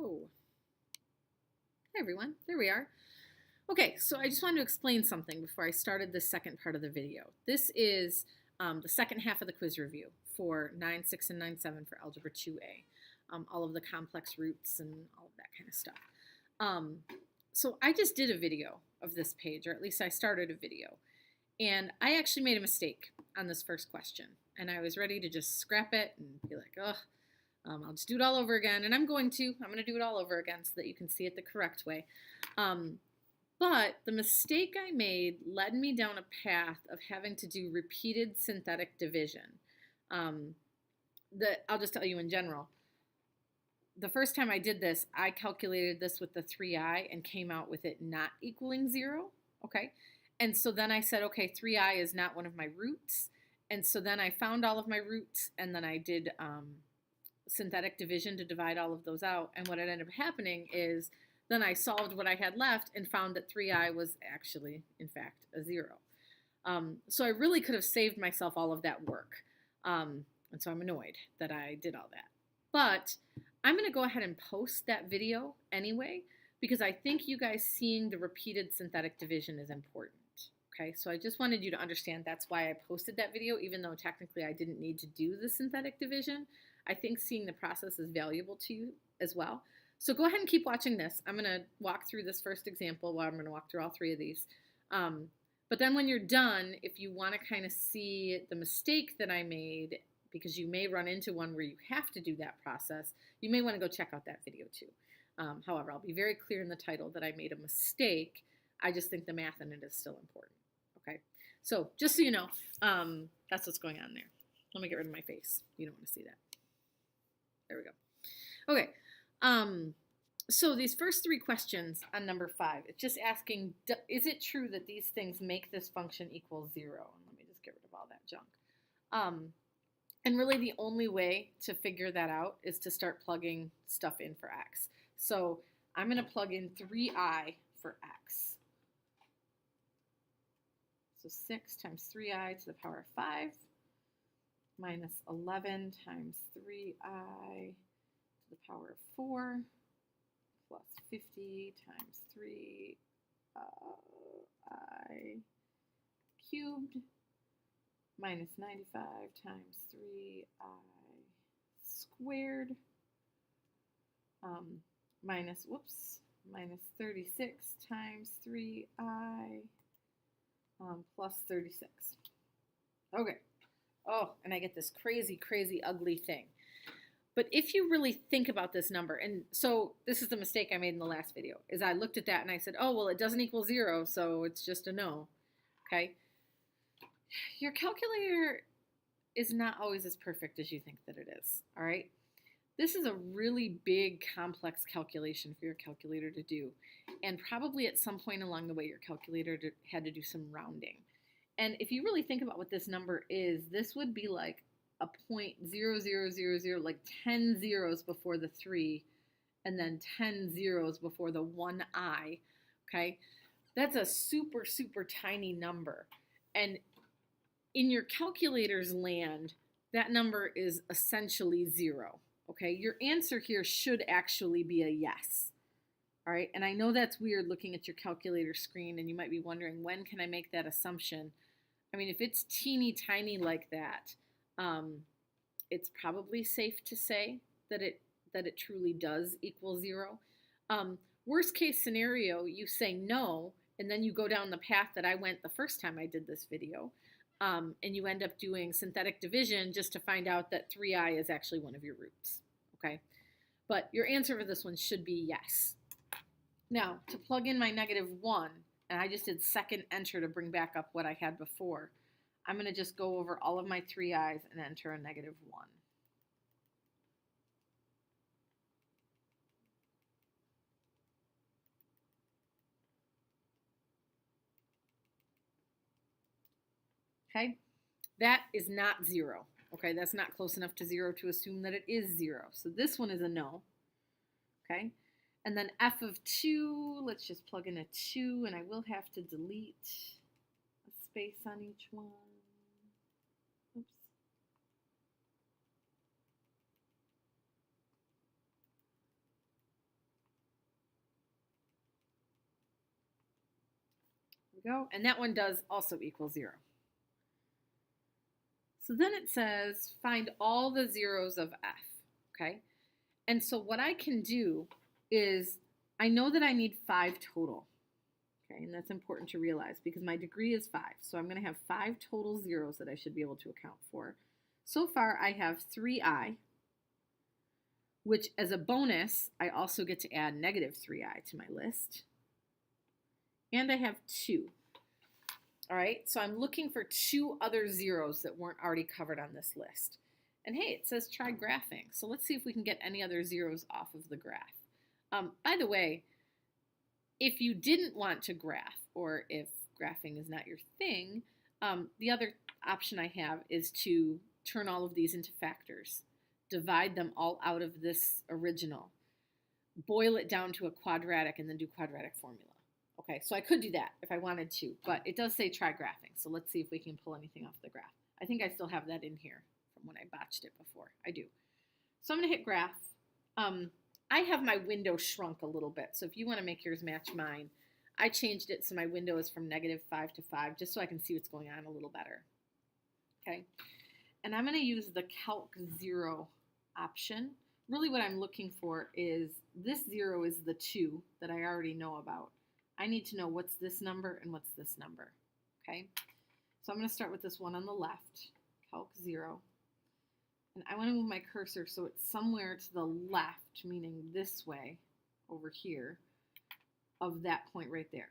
Oh, hi everyone, there we are. Okay, so I just wanted to explain something before I started the second part of the video. This is the second half of the quiz review for 9-6 and 9-7 for Algebra 2A. All of the complex roots and all of that kind of stuff. So I just did a video of this page, or at least I started a video. And I actually made a mistake on this first question. And I was ready to just scrap it and be like, ugh, I'll just do it all over again. And I'm going to do it all over again so that you can see it the correct way. But the mistake I made led me down a path of having to do repeated synthetic division. I'll just tell you in general. The first time I did this, I calculated this with the 3i and came out with it not equaling 0. Okay. And so then I said, okay, 3i is not one of my roots. And so then I found all of my roots and then I did synthetic division to divide all of those out. And what ended up happening is then I solved what I had left and found that 3i was actually, in fact, a 0. So I really could have saved myself all of that work. And so I'm annoyed that I did all that. But I'm going to go ahead and post that video anyway, because I think you guys seeing the repeated synthetic division is important. Okay, so I just wanted you to understand that's why I posted that video, even though technically I didn't need to do the synthetic division. I think seeing the process is valuable to you as well. So go ahead and keep watching this. I'm going to walk through this first example. Well, I'm going to walk through all three of these. But then when you're done, if you want to kind of see the mistake that I made, because you may run into one where you have to do that process, you may want to go check out that video too. However, I'll be very clear in the title that I made a mistake. I just think the math in it is still important. Okay, so just so you know, that's what's going on there. Let me get rid of my face. You don't want to see that. There we go. Okay. So these first three questions on number 5, it's just asking, is it true that these things make this function equal 0? And let me just get rid of all that junk. And really the only way to figure that out is to start plugging stuff in for x. So I'm going to plug in 3i for x. So 6 times 3i to the power of 5 minus 11 times 3i to the power of 4 plus 50 times 3i cubed minus 95 times 3i squared minus 36 times 3i plus 36. Okay. Oh, and I get this crazy, crazy, ugly thing. But if you really think about this number, and so this is the mistake I made in the last video, is I looked at that and I said, oh, well, it doesn't equal 0, so it's just a no. Okay? Your calculator is not always as perfect as you think that it is. All right? This is a really big, complex calculation for your calculator to do. And probably at some point along the way, your calculator had to do some rounding. And if you really think about what this number is, this would be like a 0.0000, like 10 zeros before the 3, and then 10 zeros before the 1i, okay? That's a super, super tiny number. And in your calculator's land, that number is essentially 0, okay? Your answer here should actually be a yes, all right? And I know that's weird looking at your calculator screen, and you might be wondering, when can I make that assumption? I mean, if it's teeny tiny like that, it's probably safe to say that it truly does equal 0. Worst case scenario, you say no, and then you go down the path that I went the first time I did this video, and you end up doing synthetic division just to find out that 3i is actually one of your roots. Okay, but your answer for this one should be yes. Now, to plug in my -1, and I just did second enter to bring back up what I had before, I'm going to just go over all of my 3i's and enter a -1. Okay, that is not 0. Okay, that's not close enough to 0 to assume that it is 0. So this one is a no. Okay, and then f of 2, let's just plug in a 2, and I will have to delete a space on each one. Oops. we go. And that one does also equal 0. So then it says, find all the zeros of f, okay? And so what I can do is, I know that I need 5 total, okay? And that's important to realize because my degree is 5. So I'm going to have 5 total zeros that I should be able to account for. So far, I have 3i, which as a bonus, I also get to add negative 3i to my list. And I have 2. All right, so I'm looking for 2 other zeros that weren't already covered on this list. And hey, it says try graphing. So let's see if we can get any other zeros off of the graph. By the way, if you didn't want to graph, or if graphing is not your thing, the other option I have is to turn all of these into factors, divide them all out of this original, boil it down to a quadratic, and then do quadratic formula. Okay, so I could do that if I wanted to, but it does say try graphing, so let's see if we can pull anything off the graph. I think I still have that in here from when I botched it before. I do. So I'm going to hit graph. I have my window shrunk a little bit, so if you want to make yours match mine, I changed it so my window is from -5 to 5, just so I can see what's going on a little better. Okay, and I'm going to use the Calc 0 option. Really what I'm looking for is, this 0 is the 2 that I already know about. I need to know what's this number and what's this number, okay? So I'm going to start with this one on the left, Calc 0. And I want to move my cursor so it's somewhere to the left, meaning this way, over here, of that point right there.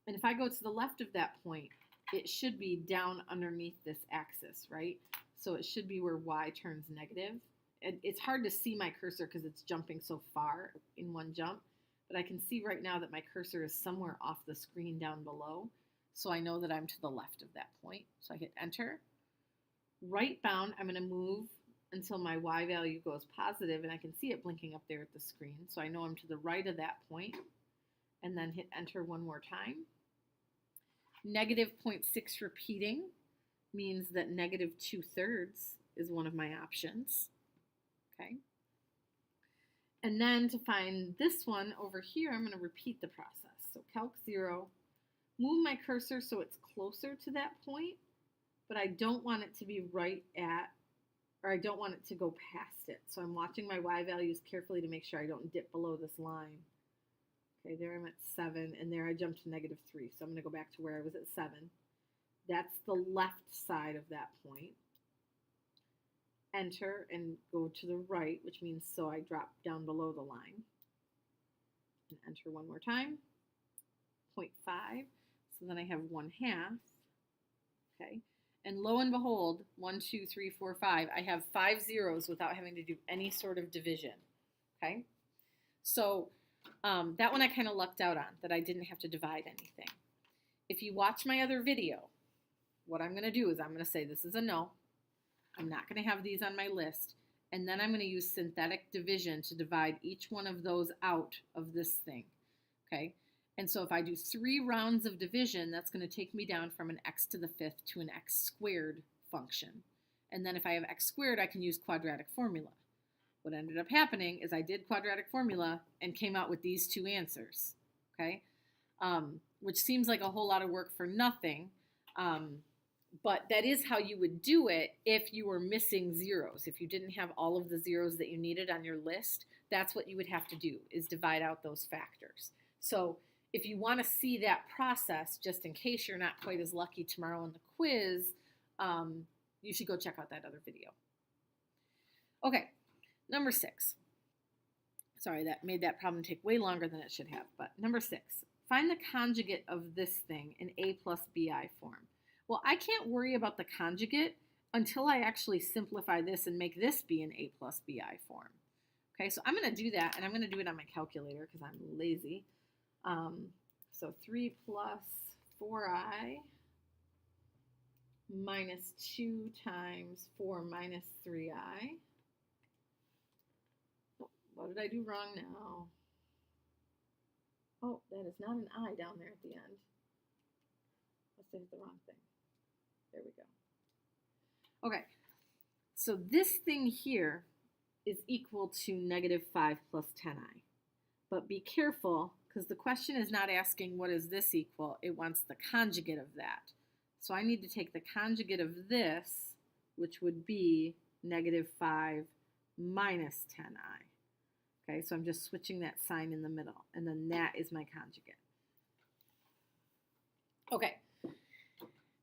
And if I go to the left of that point, it should be down underneath this axis, right? So it should be where y turns negative. It's hard to see my cursor because it's jumping so far in one jump. But I can see right now that my cursor is somewhere off the screen down below. So I know that I'm to the left of that point. So I hit enter. Right bound, I'm going to move until my y value goes positive, and I can see it blinking up there at the screen. So I know I'm to the right of that point. And then hit enter one more time. -0.6 repeating means that -2/3 is one of my options. Okay. And then to find this one over here, I'm going to repeat the process. So Calc 0, move my cursor so it's closer to that point, but I don't want it to be right at, or I don't want it to go past it. So I'm watching my y values carefully to make sure I don't dip below this line. Okay, there I'm at 7, and there I jumped to -3. So I'm going to go back to where I was at 7. That's the left side of that point. Enter and go to the right, which means so I drop down below the line. And enter one more time. 0.5. So then I have 1/2. Okay. And lo and behold, 1, 2, 3, 4, 5. I have 5 zeros without having to do any sort of division. Okay. So that one I kind of lucked out on, that I didn't have to divide anything. If you watch my other video, what I'm going to do is I'm going to say this is a no. I'm not going to have these on my list. And then I'm going to use synthetic division to divide each one of those out of this thing. Okay? And so if I do 3 rounds of division, that's going to take me down from an x to the 5th to an x squared function. And then if I have x squared, I can use quadratic formula. What ended up happening is I did quadratic formula and came out with these 2 answers. Okay? Which seems like a whole lot of work for nothing. But that is how you would do it if you were missing zeros. If you didn't have all of the zeros that you needed on your list, that's what you would have to do, is divide out those factors. So if you want to see that process, just in case you're not quite as lucky tomorrow in the quiz, you should go check out that other video. Okay, number 6. Sorry, that made that problem take way longer than it should have. But number 6, find the conjugate of this thing in a plus bi form. Well, I can't worry about the conjugate until I actually simplify this and make this be an a plus bi form. Okay, so I'm going to do that, and I'm going to do it on my calculator because I'm lazy. So 3 plus 4i minus 2 times 4 minus 3i. Oh, what did I do wrong now? Oh, that is not an I down there at the end. Let's say it's the wrong thing. There we go. Okay, so this thing here is equal to -5 plus 10i. But be careful, because the question is not asking what is this equal, it wants the conjugate of that. So I need to take the conjugate of this, which would be negative 5 minus 10i. Okay, so I'm just switching that sign in the middle, and then that is my conjugate. Okay,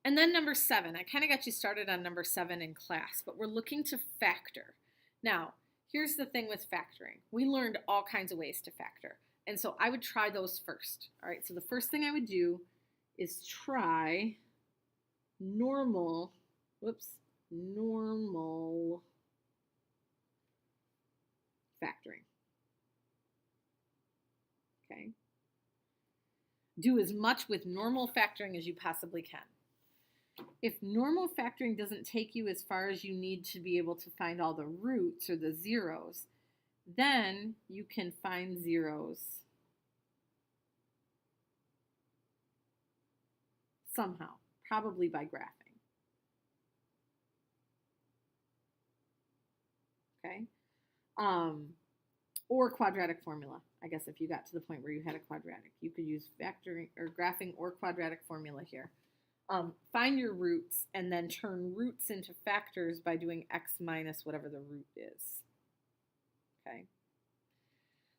and then number 7. I kind of got you started on number 7 in class, but we're looking to factor. Now, here's the thing with factoring. We learned all kinds of ways to factor, and so I would try those first. All right, so the first thing I would do is try normal factoring. Okay. Do as much with normal factoring as you possibly can. If normal factoring doesn't take you as far as you need to be able to find all the roots or the zeros, then you can find zeros somehow, probably by graphing. Okay? Or quadratic formula. I guess if you got to the point where you had a quadratic, you could use factoring or graphing or quadratic formula here. Find your roots and then turn roots into factors by doing x minus whatever the root is. Okay?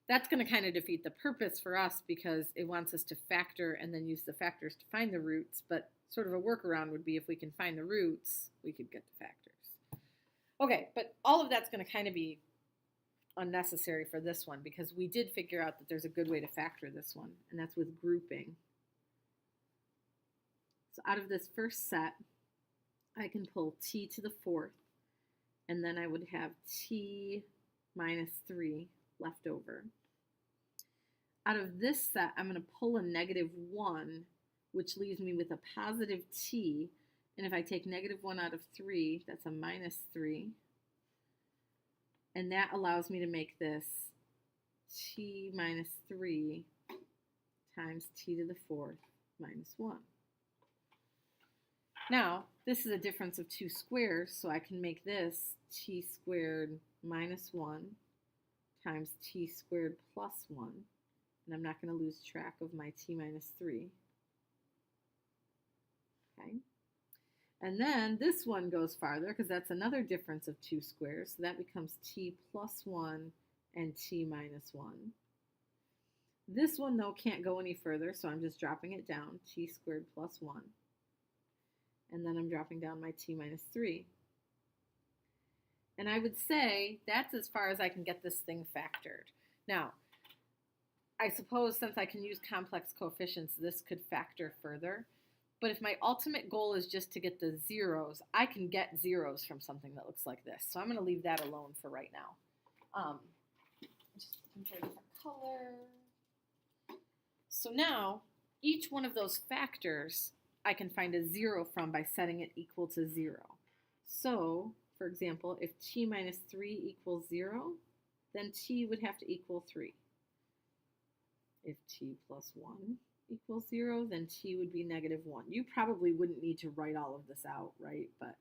That's going to kind of defeat the purpose for us because it wants us to factor and then use the factors to find the roots, but sort of a workaround would be if we can find the roots, we could get the factors. Okay, but all of that's going to kind of be unnecessary for this one because we did figure out that there's a good way to factor this one, and that's with grouping. So out of this first set, I can pull t to the 4th, and then I would have t minus 3 left over. Out of this set, I'm going to pull a negative 1, which leaves me with a positive t, and if I take negative 1 out of 3, that's a minus 3. And that allows me to make this t minus 3 times t to the 4th minus 1. Now, this is a difference of 2 squares, so I can make this t squared minus 1 times t squared plus 1. And I'm not going to lose track of my t minus 3. Okay. And then this one goes farther because that's another difference of 2 squares. So that becomes t plus 1 and t minus 1. This one, though, can't go any further, so I'm just dropping it down, t squared plus 1. And then I'm dropping down my t minus 3. And I would say that's as far as I can get this thing factored. Now, I suppose since I can use complex coefficients, this could factor further. But if my ultimate goal is just to get the zeros, I can get zeros from something that looks like this. So I'm going to leave that alone for right now. Just compare a different color. So now, each one of those factors, I can find a 0 from by setting it equal to 0. So, for example, if t minus 3 equals 0, then t would have to equal 3. If t plus 1 equals 0, then t would be negative 1. You probably wouldn't need to write all of this out, right? But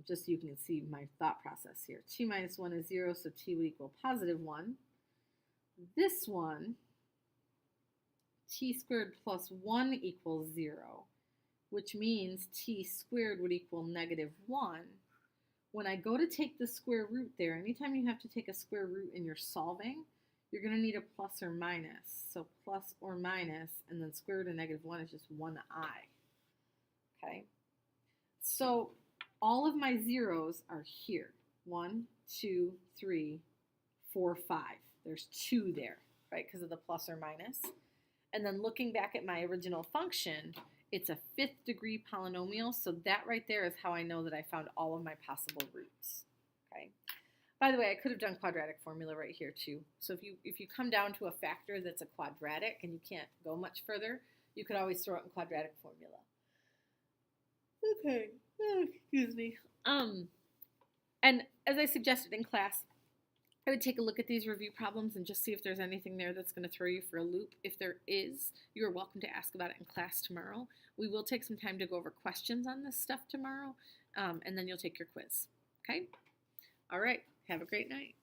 just so you can see my thought process here. T minus 1 is 0, so t would equal positive 1. This one, t squared plus 1 equals 0, which means t squared would equal negative 1. When I go to take the square root there, anytime you have to take a square root in your solving, you're going to need a plus or minus. So plus or minus, and then square root of negative 1 is just 1i. Okay? So all of my zeros are here. 1, 2, 3, 4, 5. There's 2 there, right, because of the plus or minus. And then looking back at my original function, it's a 5th degree polynomial, so that right there is how I know that I found all of my possible roots. Okay. By the way, I could have done quadratic formula right here too. So if you come down to a factor that's a quadratic and you can't go much further, you could always throw it in quadratic formula. Okay. Oh, excuse me. And as I suggested in class, I would take a look at these review problems and just see if there's anything there that's going to throw you for a loop. If there is, you're welcome to ask about it in class tomorrow. We will take some time to go over questions on this stuff tomorrow, and then you'll take your quiz. Okay? All right. Have a great night.